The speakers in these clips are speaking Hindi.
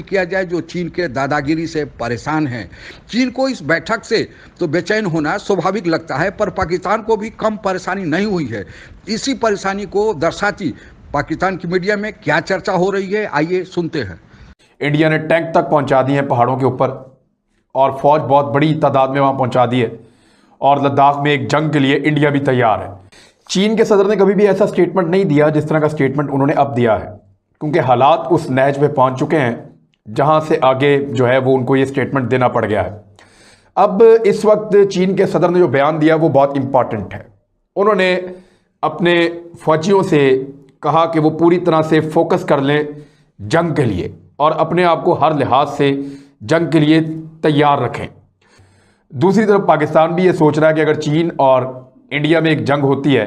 किया जाए जो चीन के दादागिरी से परेशान हैं। चीन को इस बैठक से तो बेचैन होना स्वाभाविक लगता है, पर पाकिस्तान को भी कम परेशानी नहीं हुई है। इसी परेशानी को दर्शाती पाकिस्तान की मीडिया में क्या चर्चा हो रही है, आइए सुनते हैं। इंडिया ने टैंक तक पहुंचा दिए हैं पहाड़ों के ऊपर और फौज बहुत बड़ी तादाद में वहां पहुंचा दी है और लद्दाख में एक जंग के लिए इंडिया भी तैयार है। चीन के सदर ने कभी भी ऐसा स्टेटमेंट नहीं दिया जिस तरह का स्टेटमेंट उन्होंने अब दिया है, क्योंकि हालात उस नहज पे पहुंच चुके हैं जहां से आगे जो है वो उनको ये स्टेटमेंट देना पड़ गया है। अब इस वक्त चीन के सदर ने जो बयान दिया वो बहुत इंपॉर्टेंट है। उन्होंने अपने फौजियों से कहा कि वो पूरी तरह से फोकस कर लें जंग के लिए और अपने आप को हर लिहाज से जंग के लिए तैयार रखें। दूसरी तरफ पाकिस्तान भी ये सोच रहा है कि अगर चीन और इंडिया में एक जंग होती है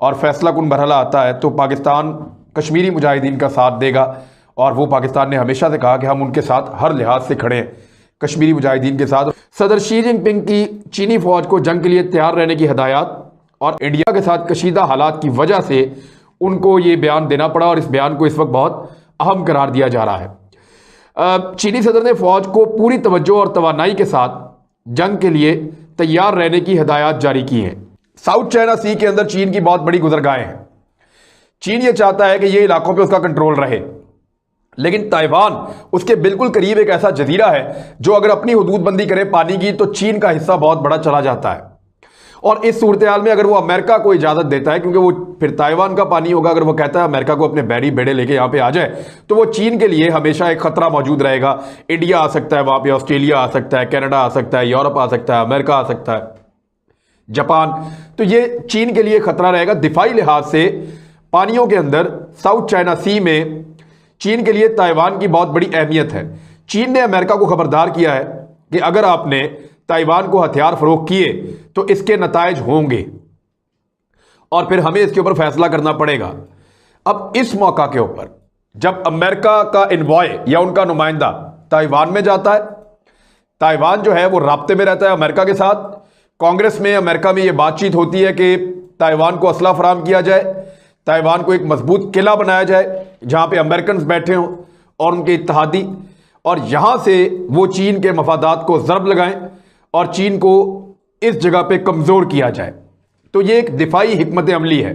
और फैसला कुन मरहला आता है तो पाकिस्तान कश्मीरी मुजाहिदीन का साथ देगा, और वो पाकिस्तान ने हमेशा से कहा कि हम उनके साथ हर लिहाज से खड़े हैं, कश्मीरी मुजाहिदीन के साथ। सदर शी जिनपिंग की चीनी फौज को जंग के लिए तैयार रहने की हदायत और इंडिया के साथ कशीदा हालात की वजह से उनको ये बयान देना पड़ा और इस बयान को इस वक्त बहुत अहम करार दिया जा रहा है। चीनी सदर ने फौज को पूरी तवज्जो और तवानाई के साथ जंग के लिए तैयार रहने की हदायत जारी की है। साउथ चाइना सी के अंदर चीन की बहुत बड़ी गुजरगाहें हैं। चीन ये चाहता है कि ये इलाकों पे उसका कंट्रोल रहे, लेकिन ताइवान उसके बिल्कुल करीब एक ऐसा जजीरा है जो अगर अपनी हदूदबंदी करे पानी की तो चीन का हिस्सा बहुत बड़ा चला जाता है। और इस सूरत हाल में अगर वो अमेरिका को इजाजत देता है, क्योंकि वो फिर ताइवान का पानी होगा, अगर वो कहता है अमेरिका को अपने बैरी बेड़े लेके यहां पे आ जाए तो वो चीन के लिए हमेशा एक खतरा मौजूद रहेगा। इंडिया आ सकता है वहां पे, ऑस्ट्रेलिया आ सकता है, कनाडा आ सकता है, यूरोप आ सकता है, अमेरिका आ सकता है, जापान। तो ये चीन के लिए खतरा रहेगा। दिफाई लिहाज से पानियों के अंदर साउथ चाइना सी में चीन के लिए ताइवान की बहुत बड़ी अहमियत है। चीन ने अमेरिका को खबरदार किया है कि अगर आपने ताइवान को हथियार फरोख्त किए तो इसके नतायज होंगे और फिर हमें इसके ऊपर फैसला करना पड़ेगा। अब इस मौका के ऊपर जब अमेरिका का इन्वॉय या उनका नुमाइंदा ताइवान में जाता है, ताइवान जो है वो राब्ते में रहता है अमेरिका के साथ। कांग्रेस में अमेरिका में ये बातचीत होती है कि ताइवान को असला फराम किया जाए, ताइवान को एक मजबूत किला बनाया जाए जहां पे अमेरिकन बैठे हों और उनके इत्तेहादी, और यहां से वो चीन के मफादात को जरब लगाएं और चीन को इस जगह पे कमजोर किया जाए। तो ये एक दिफाई हिकमत अमली है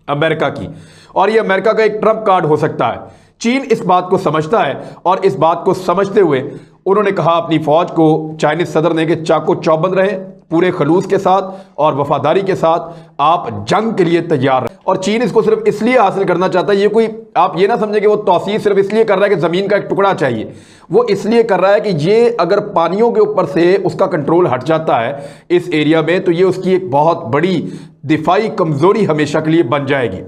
अमेरिका की, और ये अमेरिका का एक ट्रम्प कार्ड हो सकता है। चीन इस बात को समझता है और इस बात को समझते हुए उन्होंने कहा अपनी फौज को, चाइनीज सदर ने, कि चाको चौबंद रहे, पूरे खलूस के साथ और वफादारी के साथ आप जंग के लिए तैयार हैं। और चीन इसको सिर्फ इसलिए हासिल करना चाहता है, ये कोई आप ये ना समझे कि वो तौसीफ सिर्फ इसलिए कर रहा है कि जमीन का एक टुकड़ा चाहिए। वो इसलिए कर रहा है कि ये अगर पानियों के ऊपर से उसका कंट्रोल हट जाता है इस एरिया में तो ये उसकी एक बहुत बड़ी दिफाई कमजोरी हमेशा के लिए बन जाएगी।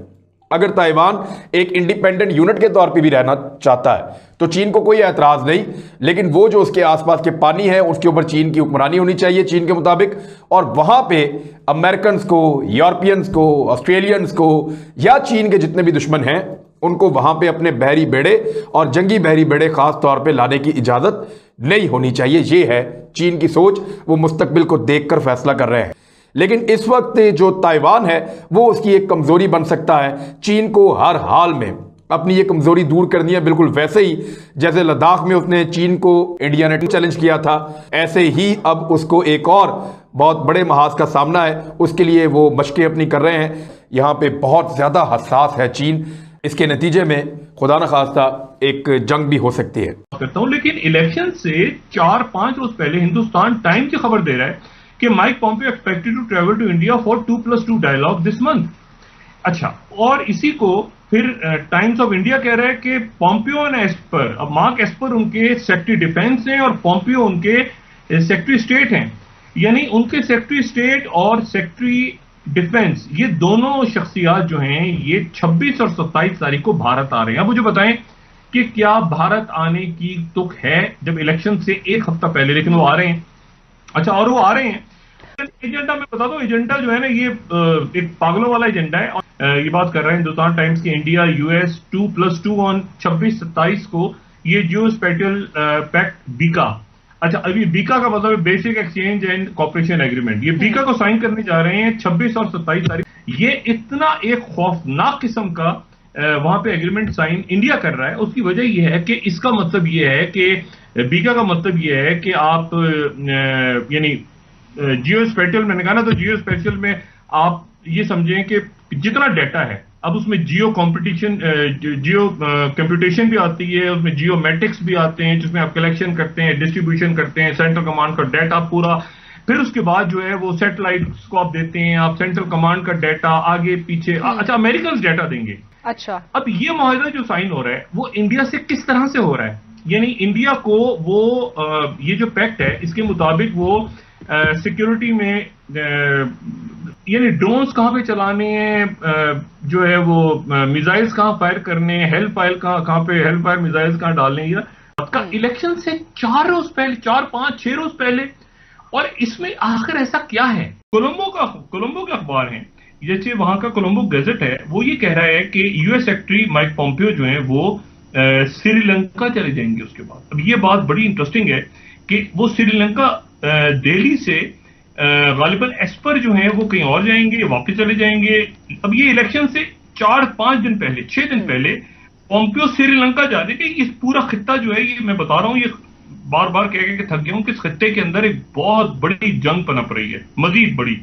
अगर ताइवान एक इंडिपेंडेंट यूनिट के तौर पे भी रहना चाहता है तो चीन को कोई एतराज नहीं, लेकिन वो जो उसके आसपास के पानी है उसके ऊपर चीन की हुक्मरानी होनी चाहिए चीन के मुताबिक, और वहां पे अमेरिकन को, यूरोपियंस को, ऑस्ट्रेलियंस को या चीन के जितने भी दुश्मन हैं उनको वहां पे अपने बहरी बेड़े और जंगी बहरी बेड़े खास तौर पे लाने की इजाजत नहीं होनी चाहिए। ये है चीन की सोच, वो मुस्तकबिल को देखकर फैसला कर रहे हैं। लेकिन इस वक्त जो ताइवान है वो उसकी एक कमजोरी बन सकता है। चीन को हर हाल में अपनी ये कमजोरी दूर करनी है, बिल्कुल वैसे ही जैसे लद्दाख में उसने चीन को इंडिया ने चैलेंज किया था, ऐसे ही अब उसको एक और बहुत बड़े महाज का सामना है, उसके लिए वो मशकें अपनी कर रहे हैं। यहाँ पे बहुत ज्यादा हसास है चीन, इसके नतीजे में खुदा न खास्ता एक जंग भी हो सकती है। करता हूं, लेकिन इलेक्शन से 4-5 रोज पहले हिंदुस्तान टाइम्स की खबर दे रहा है कि Mike Pompeo expected to travel to India for 2+2 dialogue this month. अच्छा, और इसी को फिर टाइम्स ऑफ इंडिया कह रहा है कि पॉम्पियो एंड एस्पर, अब मार्क एस्पर उनके सेक्रेटरी डिफेंस हैं और पॉम्पियो उनके सेक्रेटरी स्टेट हैं, यानी उनके सेक्रेटरी स्टेट और सेक्रेटरी डिफेंस ये दोनों शख्सियात जो हैं ये 26 और 27 तारीख को भारत आ रहे हैं। अब मुझे बताएं कि क्या भारत आने की तुक है जब इलेक्शन से एक हफ्ता पहले, लेकिन वो आ रहे हैं। अच्छा, और वो आ रहे हैं, एजेंडा मैं बता दूं, एजेंडा जो है ना ये एक पागलों वाला एजेंडा है। और ये बात कर रहे हैं हिंदुस्तान टाइम्स की, इंडिया यूएस 2+2 ऑन 26-27 को ये जियो स्पेटियल पैक्ट बीका। अच्छा, अभी बीका का मतलब है basic exchange and cooperation agreement, ये बीका को साइन करने जा रहे हैं 26 और 27 तारीख। ये इतना एक खौफनाक किस्म का वहां पे एग्रीमेंट साइन इंडिया कर रहा है, उसकी वजह यह है कि इसका मतलब यह है कि बीका का मतलब यह है कि आप यानी जियो स्पेटियल, मैंने कहा ना, तो जियो स्पेटियल में आप ये समझें कि जितना डाटा है, अब उसमें जियो कंपटीशन, जियो कंप्यूटेशन भी आती है, उसमें जियोमेटिक्स भी आते हैं, जिसमें आप कलेक्शन करते हैं, डिस्ट्रीब्यूशन करते हैं, सेंट्रल कमांड का डाटा पूरा, फिर उसके बाद जो है वो सैटेलाइट्स को आप देते हैं, आप सेंट्रल कमांड का डाटा आगे पीछे, अच्छा अमेरिकन डाटा देंगे। अच्छा, अब ये माहिदा जो साइन हो रहा है वो इंडिया से किस तरह से हो रहा है, यानी इंडिया को वो ये जो पैक्ट है इसके मुताबिक वो सिक्योरिटी में यानी ड्रोन्स कहां पे चलाने हैं, जो है वो मिसाइल्स कहां फायर करने हैं, हेल फायर कहां पे हेल फायर मिसाइल्स कहां डालने हैं, आपका इलेक्शन से 4 रोज पहले, 4, 5, 6 रोज पहले। और इसमें आखिर ऐसा क्या है? कोलंबो के अखबार हैं, जैसे वहां का कोलंबो गैजेट है, वो ये कह रहा है कि यूएस सेक्रेटरी माइक पॉम्पियो जो है वो श्रीलंका चले जाएंगे उसके बाद। अब ये बात बड़ी इंटरेस्टिंग है कि वो श्रीलंका दिल्ली से गालिबन एस्पर जो है वो कहीं और जाएंगे, वापस चले जाएंगे। अब ये इलेक्शन से 4-5 दिन पहले, 6 दिन पहले पॉम्पियो श्रीलंका जा रहे थे। इस पूरा खित्ता जो है, ये मैं बता रहा हूं, ये बार बार कह के थक गया हूं कि इस खित्ते के अंदर एक बहुत बड़ी जंग पनप रही है, मजीद बड़ी।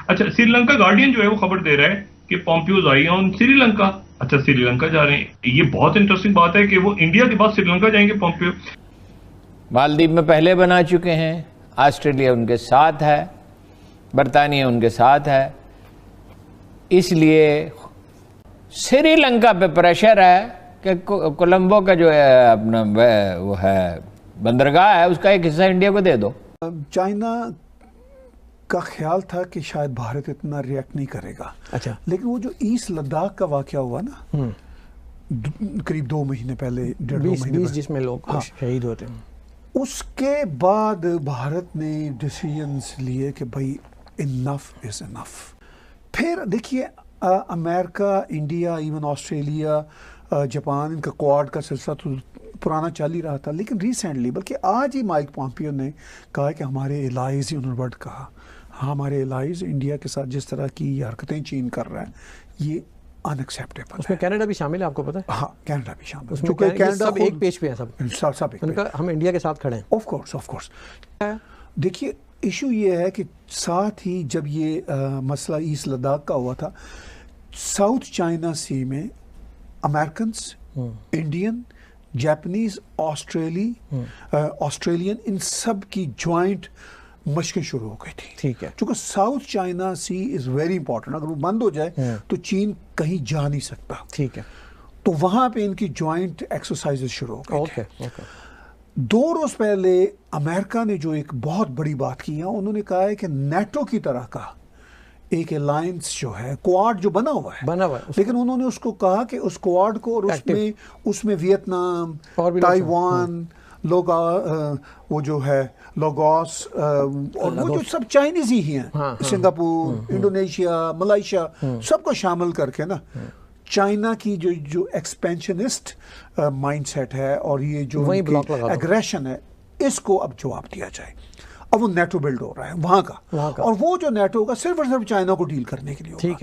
अच्छा, श्रीलंका गार्डियन जो है वो खबर दे रहा है कि पॉम्पियोज आई ऑन श्रीलंका। अच्छा, श्रीलंका जा रहे हैं, ये बहुत इंटरेस्टिंग बात है कि वो इंडिया के बाद श्रीलंका जाएंगे पॉम्पियो। मालदीव में पहले बना चुके हैं, ऑस्ट्रेलिया उनके साथ है, बरतानिया उनके साथ है, इसलिए श्रीलंका पे प्रेशर है कि कोलंबो का जो है अपना वो है बंदरगाह है, उसका एक हिस्सा इंडिया को दे दो। चाइना का ख्याल था कि शायद भारत इतना रिएक्ट नहीं करेगा। अच्छा, लेकिन वो जो ईस्ट लद्दाख का वाकया हुआ ना, करीब 2 महीने पहले, 1.5 महीने पहले, जिसमें लोग शहीद होते हैं, उसके बाद भारत ने डिसीजंस लिए कि भाई इनफ इज इनफ। फिर देखिए America, India, even Australia, Japan, इनका क्वाड का सिलसिला तो पुराना चल ही रहा था, लेकिन रिसेंटली, बल्कि आज ही माइक पॉम्पियो ने कहा कि हमारे एलाइज ही, उन्होंने वर्ड कहा, हमारे एलाइज इंडिया के साथ जिस तरह की हरकतें चीन कर रहा है ये अनएक्सेप्टेबल। उसमें कनाडा भी शामिल है, आपको पता है? हाँ, कनाडा भी शामिल है, क्योंकि कनाडा सब एक पेज पे है, सब उनका, हम इंडिया के साथ खड़े हैं। Of course. देखिए इशू ये है कि साथ ही जब ये मसला ईस्ट लद्दाख का हुआ था, साउथ चाइना सी में अमेरिकन, इंडियन, जापानीज, ऑस्ट्रेलियन, इन सब की ज्वाइंट मशकें शुरू हो गई थी। ठीक है, क्योंकि South China sea is very important, अगर वो बंद हो जाए तो चीन कहीं जा नहीं सकता। ठीक है, तो वहां पे इनकी ज्वाइंट एक्सरसाइजेस शुरू हो गई थी। 2 रोज पहले अमेरिका ने जो एक बहुत बड़ी बात की है, उन्होंने कहा है कि नेटो की तरह का एक अलायंस जो है, क्वाड जो बना हुआ है, लेकिन उन्होंने उसको कहा कि उस क्वाड को, और उसमें वियतनाम, ताइवान, वो जो है लोगोस, और वो जो सब चाइनीज ही हैं, सिंगापुर, इंडोनेशिया, मलेशिया, सबको शामिल करके ना, चाइना की जो एक्सपेंशनिस्ट माइंडसेट है और ये जो एग्रेशन है, इसको अब जवाब दिया जाए। अब वो नेटो बिल्ड हो रहा है वहां का, और वो जो नेटो होगा सिर्फ और सिर्फ चाइना को डील करने के लिए होगा। ठीक है,